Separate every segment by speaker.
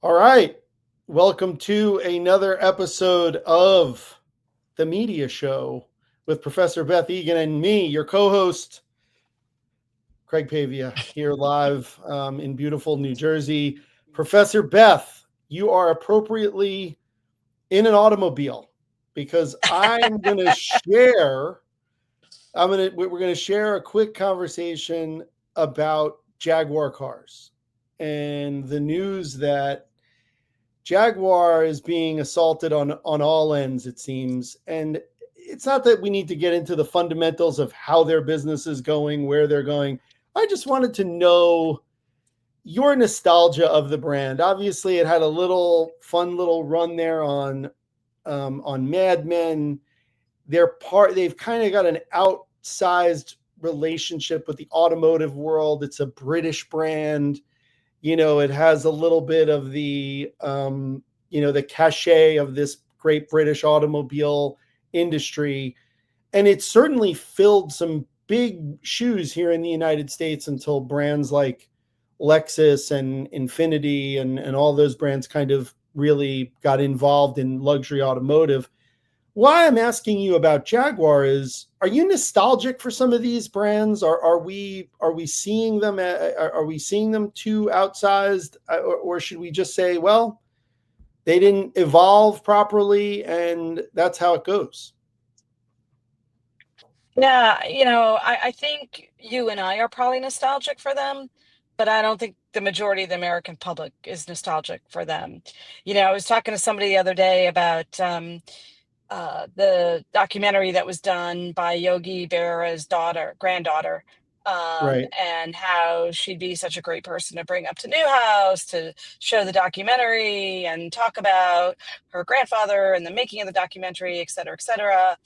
Speaker 1: All right. Welcome to another episode of The Media Show with Professor Beth Egan and me, your co-host, Craig Pavia, here live in beautiful New Jersey. Professor Beth, you are appropriately in an automobile because we're going to share a quick conversation about Jaguar cars and the news that Jaguar is being assaulted on all ends, it seems. And it's not that we need to get into the fundamentals of how their business is going, where they're going. I just wanted to know your nostalgia of the brand. Obviously, it had a fun little run there on Mad Men. They've kind of got an outsized relationship with the automotive world. It's a British brand. You know, it has a little bit of the, the cachet of this great British automobile industry. And it certainly filled some big shoes here in the United States until brands like Lexus and Infiniti and all those brands kind of really got involved in luxury automotive. Why I'm asking you about Jaguar is, are you nostalgic for some of these brands? Are we seeing them? Are we seeing them too outsized, or should we just say, well, they didn't evolve properly, and that's how it goes?
Speaker 2: Yeah, I think you and I are probably nostalgic for them, but I don't think the majority of the American public is nostalgic for them. I was talking to somebody the other day about the documentary that was done by Yogi Berra's granddaughter,
Speaker 1: Right.
Speaker 2: and how she'd be such a great person to bring up to Newhouse to show the documentary and talk about her grandfather and the making of the documentary, et cetera, et cetera.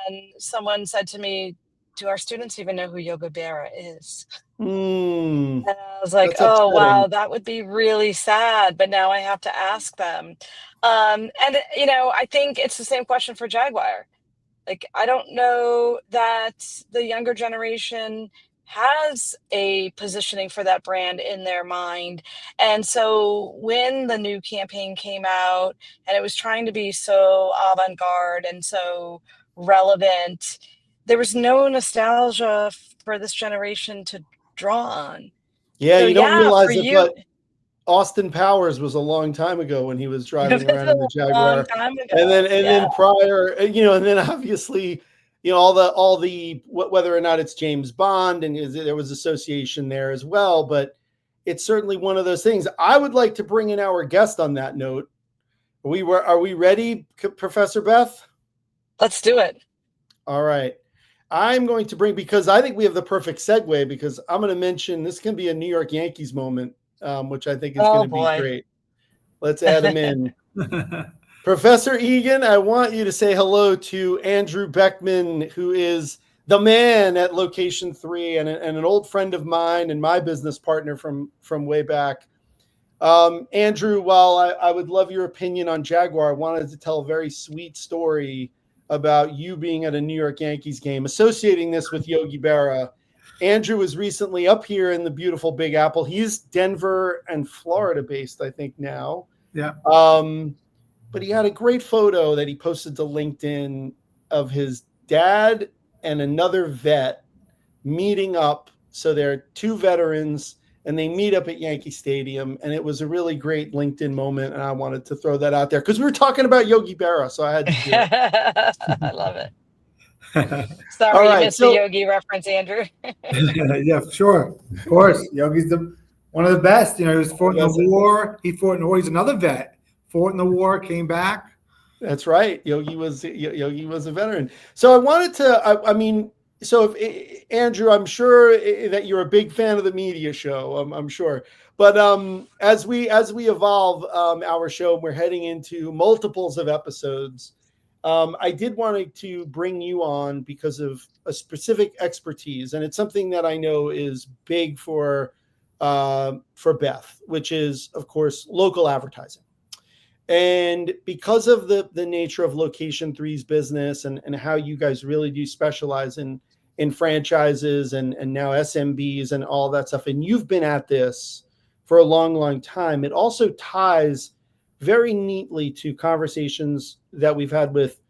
Speaker 2: And someone said to me, "Do our students even know who Yogi Berra is?" And I was like,
Speaker 1: That's
Speaker 2: oh, wow,
Speaker 1: upsetting.
Speaker 2: that would be really sad. But now I have to ask them. I think it's the same question for Jaguar. Like, I don't know that the younger generation has a positioning for that brand in their mind. And so when the new campaign came out and it was trying to be so avant-garde and so relevant, there was no nostalgia for this generation to draw on.
Speaker 1: Yeah,
Speaker 2: So
Speaker 1: you don't
Speaker 2: yeah, for
Speaker 1: realize it,
Speaker 2: you,
Speaker 1: but Austin Powers was a long time ago when he was
Speaker 2: it
Speaker 1: driving
Speaker 2: was
Speaker 1: around in the
Speaker 2: a long
Speaker 1: Jaguar.
Speaker 2: time
Speaker 1: And
Speaker 2: ago. Yeah.
Speaker 1: then prior, and then obviously, whether or not it's James Bond, and there was association there as well, but it's certainly one of those things. I would like to bring in our guest on that note. Are we ready, Professor Beth?
Speaker 2: Let's do it.
Speaker 1: All right. I'm going to because I think we have the perfect segue, because I'm going to mention this can be a New York Yankees moment, which I think is going
Speaker 2: Oh
Speaker 1: to be
Speaker 2: boy.
Speaker 1: great. Let's add him in. Professor Egan, I want you to say hello to Andrew Beckman, who is the man at Location3 and an old friend of mine and my business partner from way back. Andrew, while I would love your opinion on Jaguar, I wanted to tell a very sweet story about you being at a New York Yankees game, associating this with Yogi Berra. Andrew was recently up here in the beautiful Big Apple. He's Denver and Florida based, I think, now.
Speaker 3: Yeah.
Speaker 1: But he had a great photo that he posted to LinkedIn of his dad and another vet meeting up. So there are two veterans and they meet up at Yankee Stadium. And it was a really great LinkedIn moment. And I wanted to throw that out there because we were talking about Yogi Berra. So I had to do it.
Speaker 2: I love it. Sorry,
Speaker 1: All
Speaker 2: you
Speaker 1: right,
Speaker 2: missed the Yogi reference, Andrew.
Speaker 3: Yeah, sure. Of course. Yogi's one of the best. He was fought in the war. He fought in the war. He's another vet. Fought in the war, came back.
Speaker 1: That's right. Yogi was a veteran. So I wanted to, so if Andrew, I'm sure that you're a big fan of the media show. I'm sure. But as we evolve our show, we're heading into multiples of episodes. I did want to bring you on because of a specific expertise, and it's something that I know is big for Beth, which is, of course, local advertising. And because of the nature of Location3's business and how you guys really do specialize in franchises and now SMBs and all that stuff, and you've been at this for a long, long time. It also ties very neatly to conversations that we've had with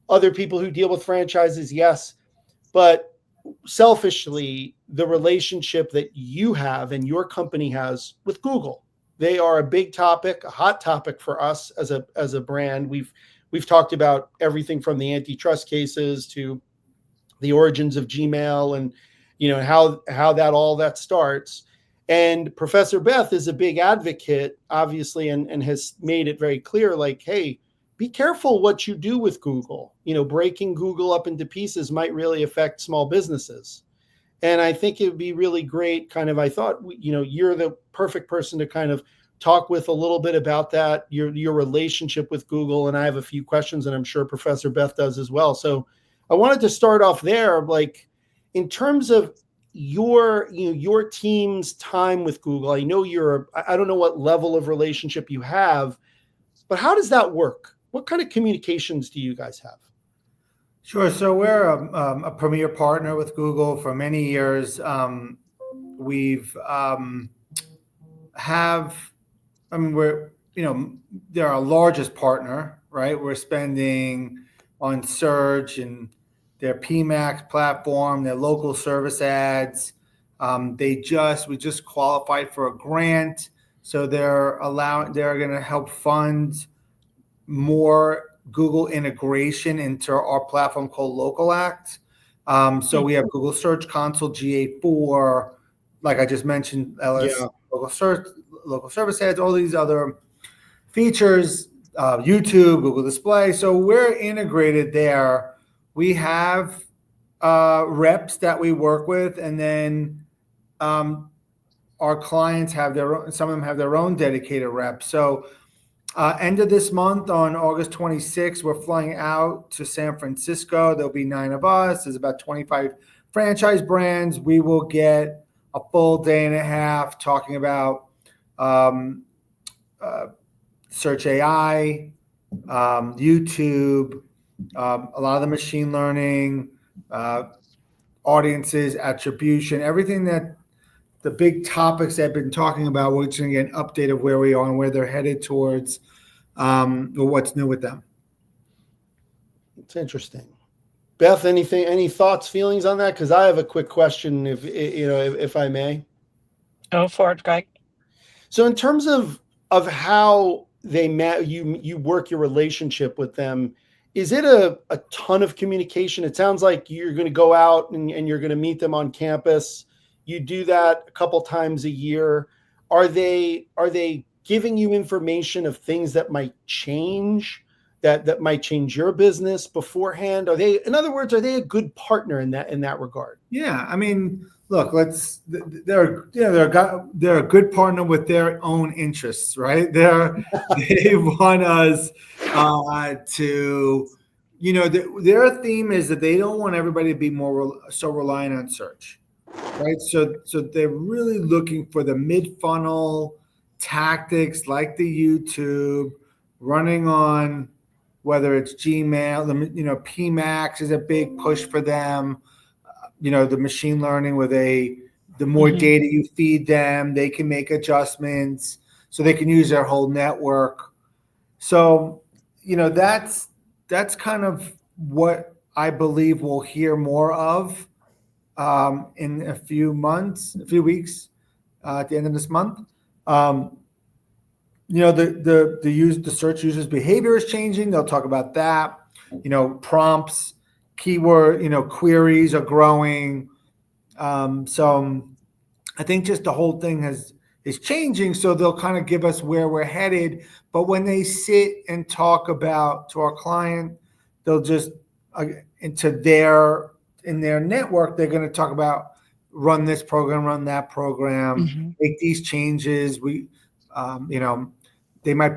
Speaker 1: other people who deal with franchises, yes, but selfishly, the relationship that you have and your company has with Google. They are a big topic, a hot topic for us as a brand. We've talked about everything from the antitrust cases to the origins of Gmail, and how that starts. And Professor Beth is a big advocate, obviously, and has made it very clear, like, hey, be careful what you do with Google. Breaking Google up into pieces might really affect small businesses. And I think it would be really great, I thought, you're the perfect person to kind of talk with a little bit about that, your relationship with Google. And I have a few questions, and I'm sure Professor Beth does as well. So I wanted to start off there, like, in terms of your team's time with Google. I know I don't know what level of relationship you have, but how does that work? What kind of communications do you guys have?
Speaker 3: Sure. So we're a premier partner with Google for many years. They're our largest partner, right? We're spending on search and their PMax platform, their local service ads. We just qualified for a grant, so they're going to help fund more Google integration into our platform called Local Act. So we have Google Search Console, GA4, like I just mentioned, local search, local service ads, all these other features, YouTube, Google Display. So we're integrated there. We have reps that we work with, and then our clients have some of them have their own dedicated reps. So end of this month, on August 26th, we're flying out to San Francisco. There'll be 9 of us. There's about 25 franchise brands. We will get a full day and a half talking about search AI, YouTube, a lot of the machine learning, audiences, attribution, everything that the big topics I've been talking about. We're just going to get an update of where we are and where they're headed towards, or what's new with them.
Speaker 1: It's interesting. Beth, any thoughts, feelings on that? Because I have a quick question, if I may.
Speaker 2: Go for it, Greg.
Speaker 1: So in terms of how they you work your relationship with them, is it a ton of communication? It sounds like you're going to go out and you're going to meet them on campus. You do that a couple times a year. Are they giving you information of things that might change, that might change your business beforehand? In other words, are they a good partner in that regard?
Speaker 3: Yeah, I mean, look, they're a good partner with their own interests, right? They want us to, their theme is that they don't want everybody to be so reliant on search, right? So they're really looking for the mid-funnel tactics, like the YouTube, running on whether it's Gmail, PMax is a big push for them. The machine learning, where the more data you feed them, they can make adjustments, so they can use their whole network. So, that's kind of what I believe we'll hear more of in a few weeks, at the end of this month. The search users' behavior is changing. They'll talk about that. Prompts, keyword, queries are growing. So I think just the whole thing is changing. So they'll kind of give us where we're headed. But when they sit and talk about to our client, they'll just in their network, they're going to talk about run this program, run that program, make these changes. They might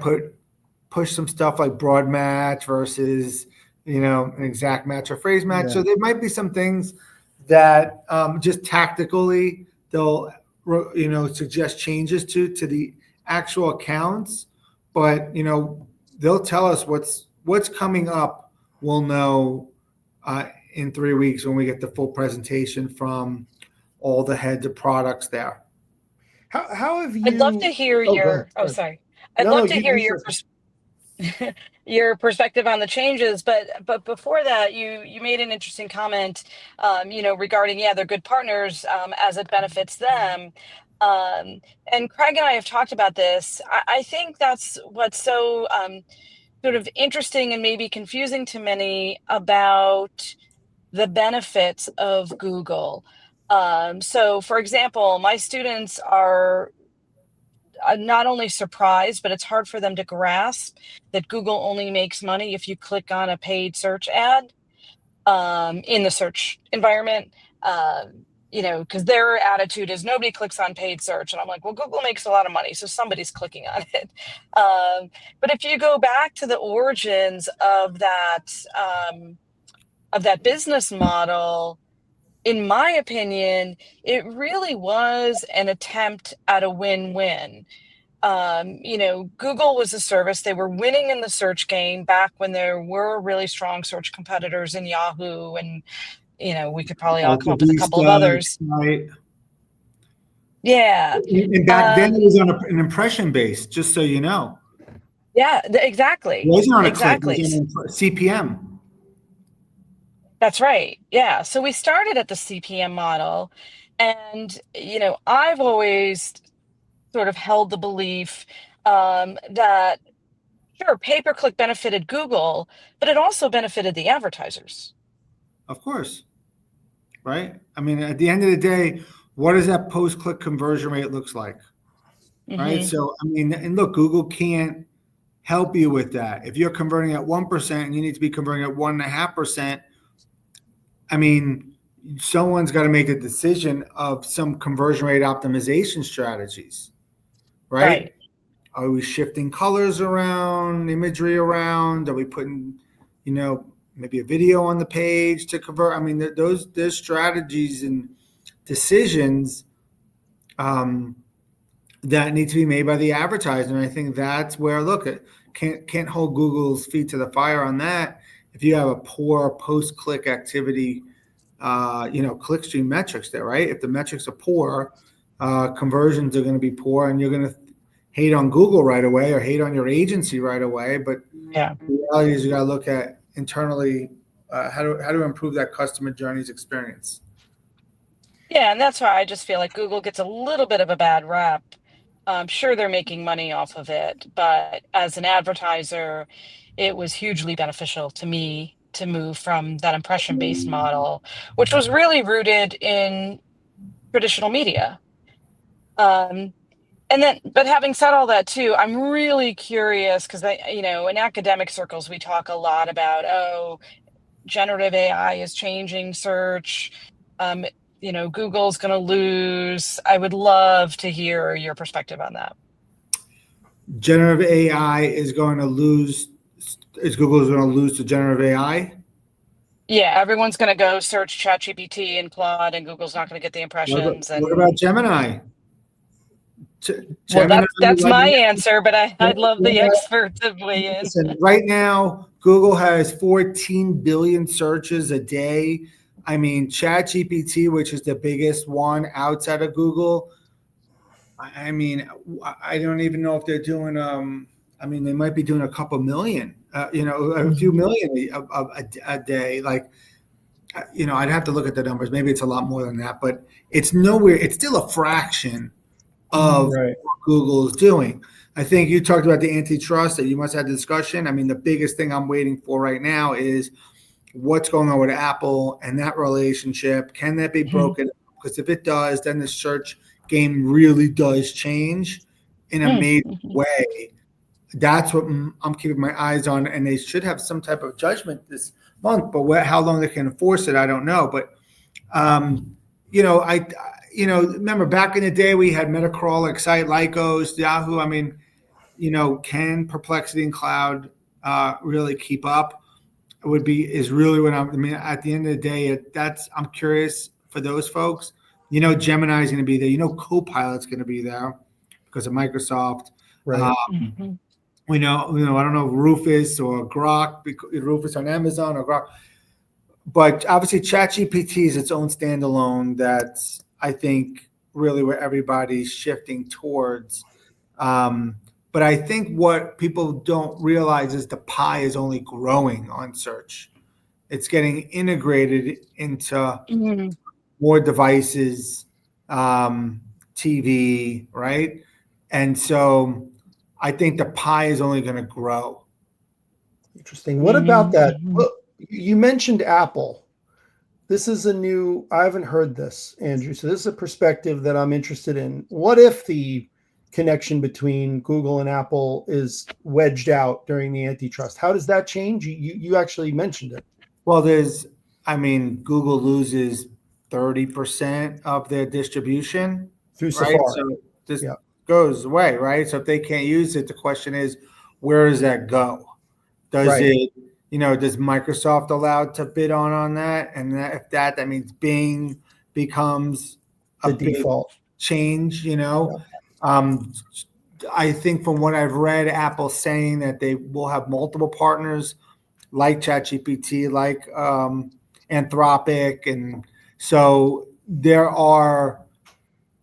Speaker 3: push some stuff like broad match versus, an exact match or phrase match. Yeah. So there might be some things that just tactically they'll, suggest changes to the actual accounts, but, they'll tell us what's coming up. We'll know in 3 weeks when we get the full presentation from all the heads of products there.
Speaker 1: How have
Speaker 2: I'd love to
Speaker 1: you?
Speaker 2: hear
Speaker 1: Oh, go ahead.
Speaker 2: your, oh, sorry. I'd
Speaker 1: No, no,
Speaker 2: love to
Speaker 1: you,
Speaker 2: hear
Speaker 1: you
Speaker 2: your
Speaker 1: first.
Speaker 2: your perspective on the changes, but before that, you made an interesting comment, regarding, yeah, they're good partners, as it benefits them. Um, and Craig and I have talked about this. I think that's what's so, sort of interesting and maybe confusing to many about the benefits of Google. So, for example, my students are, not only surprised, but it's hard for them to grasp that Google only makes money if you click on a paid search ad, in the search environment. Because their attitude is nobody clicks on paid search, and I'm like, well, Google makes a lot of money, so somebody's clicking on it. But if you go back to the origins of that business model, in my opinion, it really was an attempt at a win-win. Google was a service. They were winning in the search game back when there were really strong search competitors in Yahoo. And, we could probably all come
Speaker 3: Alta
Speaker 2: up with a couple of
Speaker 3: Vista,
Speaker 2: others.
Speaker 3: right?
Speaker 2: Yeah.
Speaker 3: And back then it was on an impression base, just so you know.
Speaker 2: Yeah,
Speaker 3: It
Speaker 2: exactly.
Speaker 3: wasn't on a click, it
Speaker 2: Exactly.
Speaker 3: was on a CPM.
Speaker 2: That's right. Yeah. So we started at the CPM model. And, I've always sort of held the belief, that sure, pay-per-click benefited Google, but it also benefited the advertisers.
Speaker 3: Of course, right? I mean, at the end of the day, what does that post-click conversion rate looks like, right?
Speaker 2: Mm-hmm.
Speaker 3: So, I mean, and look, Google can't help you with that. If you're converting at 1% and you need to be converting at 1.5%, I mean, someone's got to make a decision of some conversion rate optimization strategies, right?
Speaker 2: Right.
Speaker 3: Are we shifting colors around, imagery around? Are we putting, maybe a video on the page to convert? I mean, there's strategies and decisions that need to be made by the advertiser. And I think that's where, look, it can't hold Google's feet to the fire on that. If you have a poor post-click activity, clickstream metrics there, right? If the metrics are poor, conversions are going to be poor, and you're going to hate on Google right away or hate on your agency right away. But
Speaker 2: Yeah.
Speaker 3: the reality is you got to look at internally how to improve that customer journey's experience.
Speaker 2: Yeah, and that's why I just feel like Google gets a little bit of a bad rap. I'm sure they're making money off of it, but as an advertiser, it was hugely beneficial to me to move from that impression-based model, which was really rooted in traditional media. But having said all that too, I'm really curious because in academic circles, we talk a lot about, oh, generative AI is changing search. Google's going to lose. I would love to hear your perspective on that.
Speaker 3: Generative AI is going to lose. Is Google's going to lose to generative AI?
Speaker 2: Yeah, everyone's going to go search ChatGPT and Claude, and Google's not going to get the impressions.
Speaker 3: What about Gemini?
Speaker 2: Well,
Speaker 3: Gemini
Speaker 2: that's
Speaker 3: right
Speaker 2: my
Speaker 3: now,
Speaker 2: answer, but I'd love the expert to weigh in.
Speaker 3: listen, right now, Google has 14 billion searches a day. I mean, ChatGPT, which is the biggest one outside of Google, I mean, I don't even know if they're doing. They might be doing a couple million. A few million a day. Like, I'd have to look at the numbers. Maybe it's a lot more than that, but it's nowhere. It's still a fraction of
Speaker 1: Right.
Speaker 3: what Google is doing. I think you talked about the antitrust that you must have had the discussion. I mean, the biggest thing I'm waiting for right now is what's going on with Apple and that relationship. Can that be broken? Because if it does, then the search game really does change in a major way. That's what I'm keeping my eyes on, and they should have some type of judgment this month. But how long they can enforce it, I don't know. But remember back in the day we had Metacrawl, Excite, Lycos, Yahoo. I mean, can Perplexity and Cloud really keep up? Is really what I mean. At the end of the day, I'm curious for those folks. Gemini is going to be there. Copilot's going to be there because of Microsoft.
Speaker 1: Right.
Speaker 3: I don't know if Rufus or Grok, Rufus on Amazon or Grok, but obviously ChatGPT is its own standalone that I think really where everybody's shifting towards. But I think what people don't realize is the pie is only growing on search. It's getting integrated into more devices, TV, right? And so I think the pie is only going to grow.
Speaker 1: Interesting. What about that? Well, you mentioned Apple. This is I haven't heard this, Andrew. So this is a perspective that I'm interested in. What if the connection between Google and Apple is wedged out during the antitrust? How does that change? You actually mentioned it.
Speaker 3: Well, Google loses 30% of their distribution
Speaker 1: Through
Speaker 3: right?
Speaker 1: Safari.
Speaker 3: So this goes away, right? So if they can't use it, the question is, where does that go? Does it, does Microsoft allowed to bid on that? And that means Bing becomes
Speaker 1: the default
Speaker 3: change, I think from what I've read, Apple's saying that they will have multiple partners like ChatGPT, like Anthropic. And so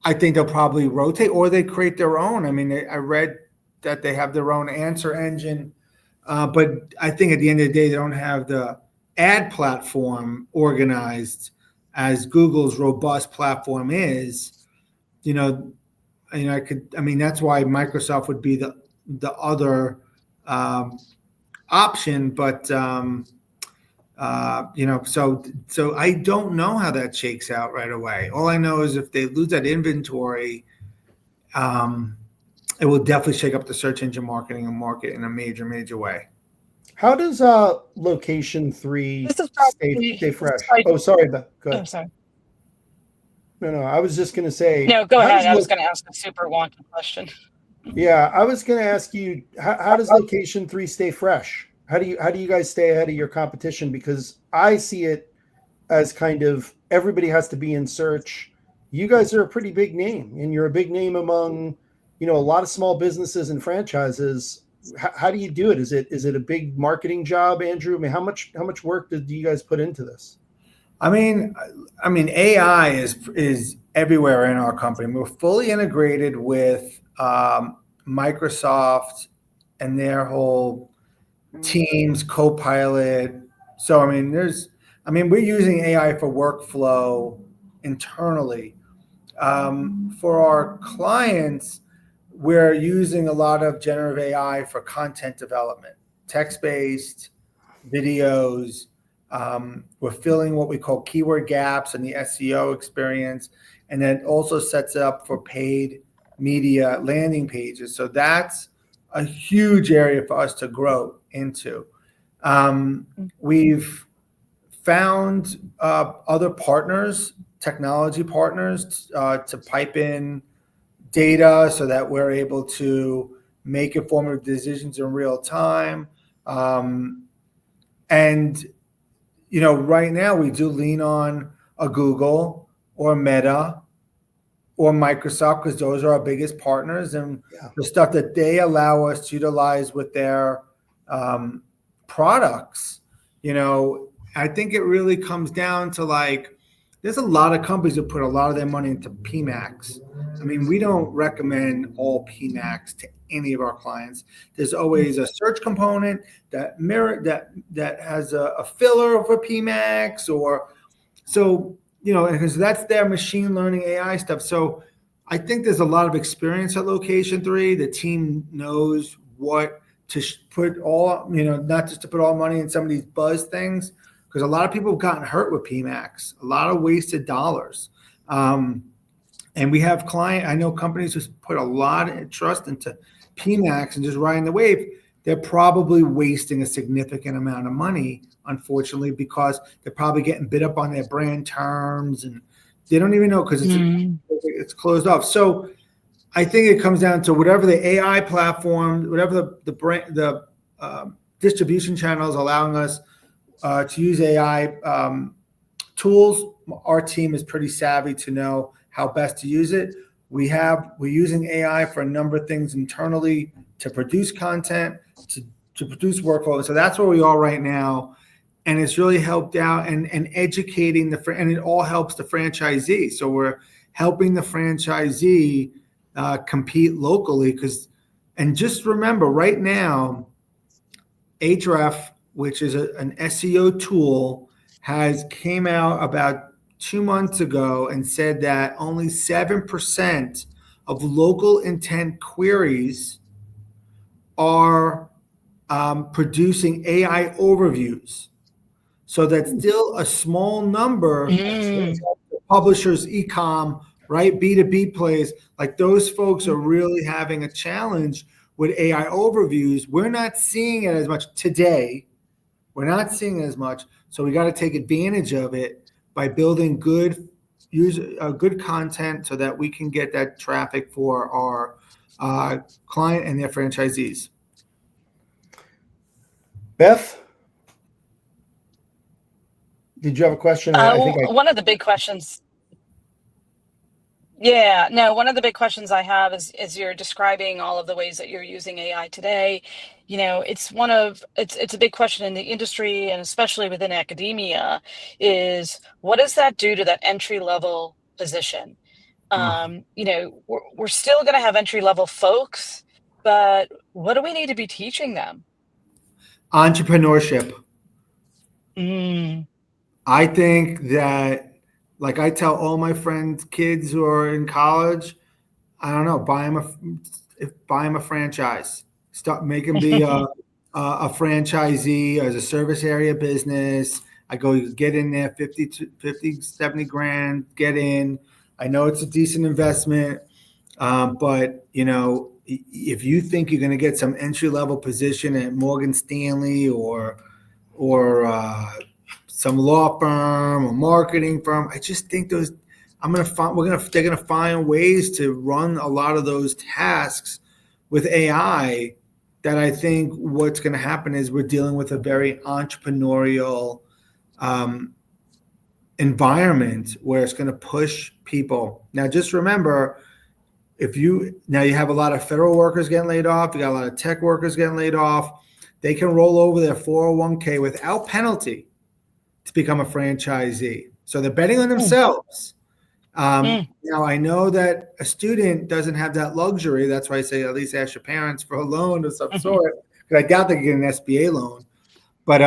Speaker 3: I think they'll probably rotate or they create their own. I read that they have their own answer engine, but I think at the end of the day, they don't have the ad platform organized as Google's robust platform is. That's why Microsoft would be the other option, but so I don't know how that shakes out right away. All I know is if they lose that inventory, it will definitely shake up the search engine marketing and market in a major way.
Speaker 1: How does Location3 stay fresh? Oh, sorry, Beth. Go ahead.
Speaker 2: Oh, sorry.
Speaker 1: No, I was just going to say.
Speaker 2: No, go ahead. I was going to ask a super wonky question.
Speaker 1: Yeah, I was going to ask you, how does Location3 stay fresh? How do you guys stay ahead of your competition? Because I see it as kind of everybody has to be in search. You guys are a pretty big name, and you're a big name among, a lot of small businesses and franchises. How do you do it? Is it a big marketing job, Andrew? How much work do you guys put into this?
Speaker 3: AI is everywhere in our company. We're fully integrated with Microsoft and their whole Teams, Copilot. So we're using AI for workflow internally. For our clients, we're using a lot of generative AI for content development, text-based videos. We're filling what we call keyword gaps in the SEO experience, and then also sets up for paid media landing pages. So that's a huge area for us to grow into. We've found other partners, technology partners, to pipe in data so that we're able to make informative decisions in real time. Right now we do lean on a Google or Meta or Microsoft because those are our biggest partners, and the stuff that they allow us to utilize with their products. I think it really comes down to there's a lot of companies that put a lot of their money into PMAX. We don't recommend all PMAX to any of our clients. There's always a search component that has a filler for PMAX, because that's their machine learning AI stuff. So I think there's a lot of experience at Location3. The team knows what to put not just to put all money in some of these buzz things, because a lot of people have gotten hurt with PMAX, a lot of wasted dollars. And we have I know companies who put a lot of trust into PMAX and just riding the wave. They're probably wasting a significant amount of money, unfortunately, because they're probably getting bid up on their brand terms and they don't even know because it's closed off. So I think it comes down to whatever the AI platform, whatever the distribution channels allowing us to use AI tools. Our team is pretty savvy to know how best to use it. We're using AI for a number of things internally to produce content, to produce workflow. So that's where we are right now. And it's really helped out and educating and it all helps the franchisee. So we're helping the franchisee compete locally. And just remember, right now, Ahrefs, which is an SEO tool, came out about 2 months ago and said that only 7% of local intent queries are producing AI overviews. So that's still a small number. Publishers, e-com, right? B2B plays, like those folks are really having a challenge with AI overviews. We're not seeing it as much today. We're not seeing it as much. So we got to take advantage of it by building good content so that we can get that traffic for our client and their franchisees.
Speaker 1: Beth, did you have a question?
Speaker 2: One of the big questions. Yeah, no, one of the big questions I have is you're describing all of the ways that you're using AI today. It's a big question in the industry, and especially within academia, is what does that do to that entry level position? We're still going to have entry level folks, but what do we need to be teaching them?
Speaker 3: Entrepreneurship.
Speaker 2: Mm.
Speaker 3: I think that, like I tell all my friends, kids who are in college, I don't know, buy them a franchise. Make them be a franchisee as a service area business. I go get in there, 50, 70 grand, get in. I know it's a decent investment, but if you think you're going to get some entry level position at Morgan Stanley or some law firm or marketing firm, I just think they're going to find ways to run a lot of those tasks with AI. That I think what's going to happen is we're dealing with a very entrepreneurial environment where it's going to push people. Now, just remember, you have a lot of federal workers getting laid off, you got a lot of tech workers getting laid off. They can roll over their 401k without penalty to become a franchisee. So they're betting on themselves. Now, I know that a student doesn't have that luxury. That's why I say at least ask your parents for a loan of some sort, because I doubt they can get an SBA loan. But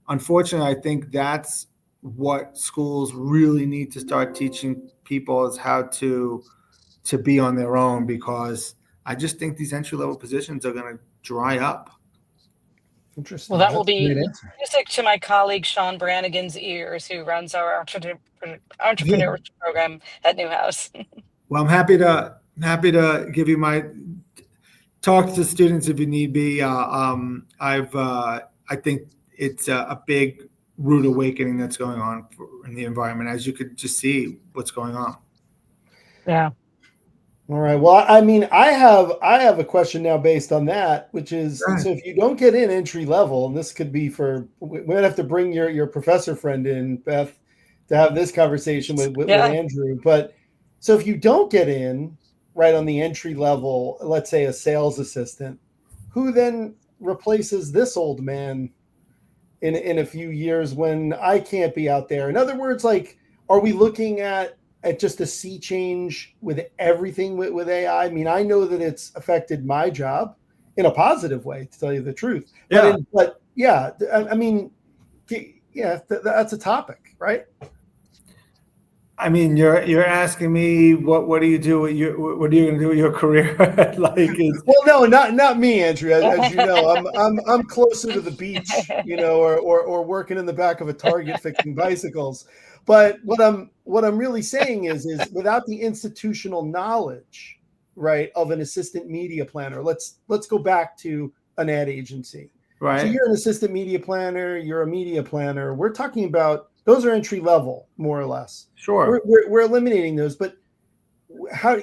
Speaker 3: unfortunately, I think that's what schools really need to start teaching people, is how to be on their own, because I just think these entry-level positions are going to dry up.
Speaker 1: Interesting.
Speaker 2: Well, that will be music to my colleague Sean Brannigan's ears, who runs our entrepreneurship program at Newhouse.
Speaker 3: Well, I'm happy to give you my talk to students if you need be. I think it's a big rude awakening that's going on in the environment, as you could just see what's going on.
Speaker 2: Yeah.
Speaker 1: All right. Well, I mean, I have a question now based on that, which is, so if you don't get in entry level, and this could be we might have to bring your professor friend in, Beth, to have this conversation with Andrew. But so if you don't get in right on the entry level, let's say a sales assistant, who then replaces this old man in a few years when I can't be out there? In other words, like, are we looking at just a sea change with everything with AI? I mean, I know that it's affected my job in a positive way, to tell you the truth.
Speaker 3: Yeah.
Speaker 1: But I mean, yeah, that's a topic, right?
Speaker 3: I mean, you're asking me what do you do with what are you going to do with your career?
Speaker 1: Well, no, not me, Andrew. As you know, I'm closer to the beach, or working in the back of a Target fixing bicycles. But what I'm really saying is without the institutional knowledge, right, of an assistant media planner. Let's go back to an ad agency.
Speaker 3: Right.
Speaker 1: So you're an assistant media planner, you're a media planner. We're talking about, those are entry level, more or less.
Speaker 3: Sure.
Speaker 1: We're eliminating those, but how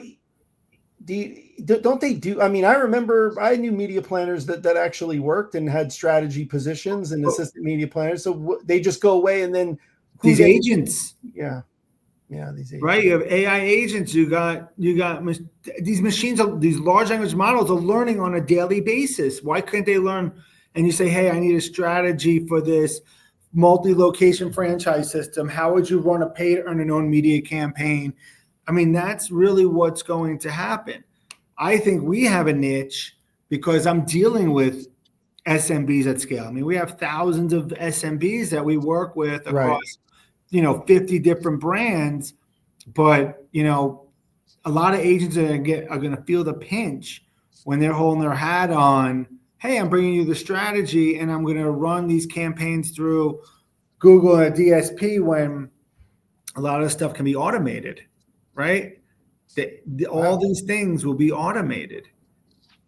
Speaker 1: don't they do? I mean, I remember I knew media planners that actually worked and had strategy positions and assistant media planners. So they just go away, and then
Speaker 3: these agents.
Speaker 1: Yeah, these agents.
Speaker 3: Right. You have AI agents. You got these machines. These large language models are learning on a daily basis. Why couldn't they learn? And you say, hey, I need a strategy for this multi-location franchise system. How would you run a paid earn and own media campaign? I mean, that's really what's going to happen. I think we have a niche because I'm dealing with SMBs at scale. I mean, we have thousands of SMBs that we work with across, 50 different brands, but, a lot of agents are going to feel the pinch when they're holding their hat on, hey, I'm bringing you the strategy and I'm going to run these campaigns through Google and DSP when a lot of stuff can be automated, right? All these things will be automated.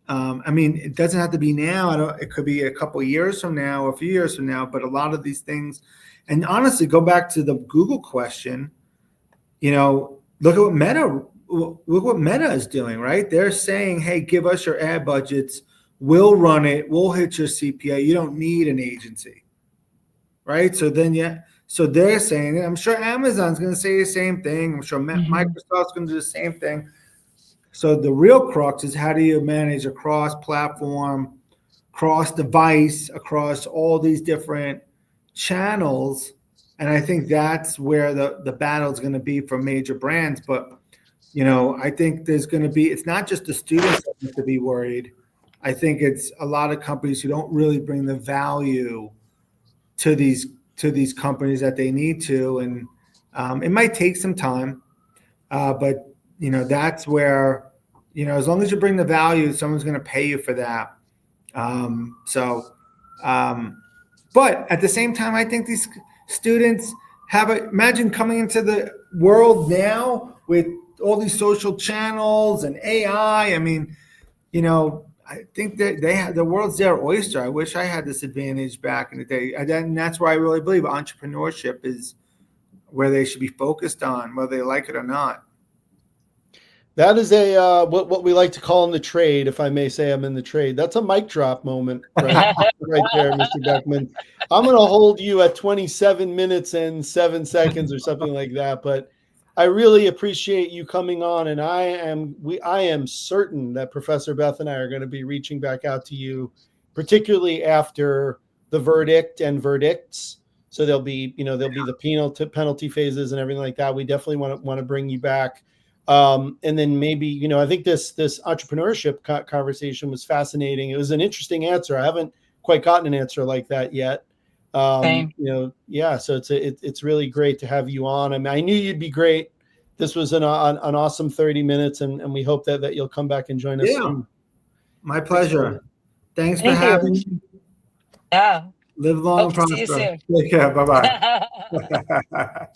Speaker 3: I mean, it doesn't have to be now. It could be a couple of years from now, or a few years from now, but a lot of these things, and honestly, go back to the Google question, look what Meta is doing, right? They're saying, hey, give us your ad budgets. We'll run it. We'll hit your CPA. You don't need an agency, right? So then, so they're saying, I'm sure Amazon's going to say the same thing. I'm sure Microsoft's going to do the same thing. So the real crux is, how do you manage a cross-platform, cross-device, across all these different channels? And I think that's where the battle is going to be for major brands. But, I think there's going to be, it's not just the students that need to be worried. I think it's a lot of companies who don't really bring the value to these companies that they need to. And it might take some time, but that's where, as long as you bring the value, someone's going to pay you for that. But at the same time, I think these students imagine coming into the world now with all these social channels and AI. I mean, I think that the world's their oyster. I wish I had this advantage back in the day. And that's why I really believe entrepreneurship is where they should be focused on, whether they like it or not.
Speaker 1: That is a what we like to call in the trade, if I may say I'm in the trade. That's a mic drop moment right there, Mr. Beckman. I'm going to hold you at 27 minutes and 7 seconds or something like that. But I really appreciate you coming on, and I am certain that Professor Beth and I are going to be reaching back out to you, particularly after the verdict and verdicts. So there'll be the penalty phases and everything like that. We definitely want to bring you back. And then maybe, I think this entrepreneurship conversation was fascinating. It was an interesting answer. I haven't quite gotten an answer like that yet.
Speaker 2: Same.
Speaker 1: So it's really great to have you on. I mean, I knew you'd be great. This was an awesome 30 minutes, and we hope that you'll come back and join us soon.
Speaker 3: My pleasure. Thanks for having me.
Speaker 2: Yeah.
Speaker 3: Live long and prosper.
Speaker 2: See you soon.
Speaker 3: Take care. Bye-bye.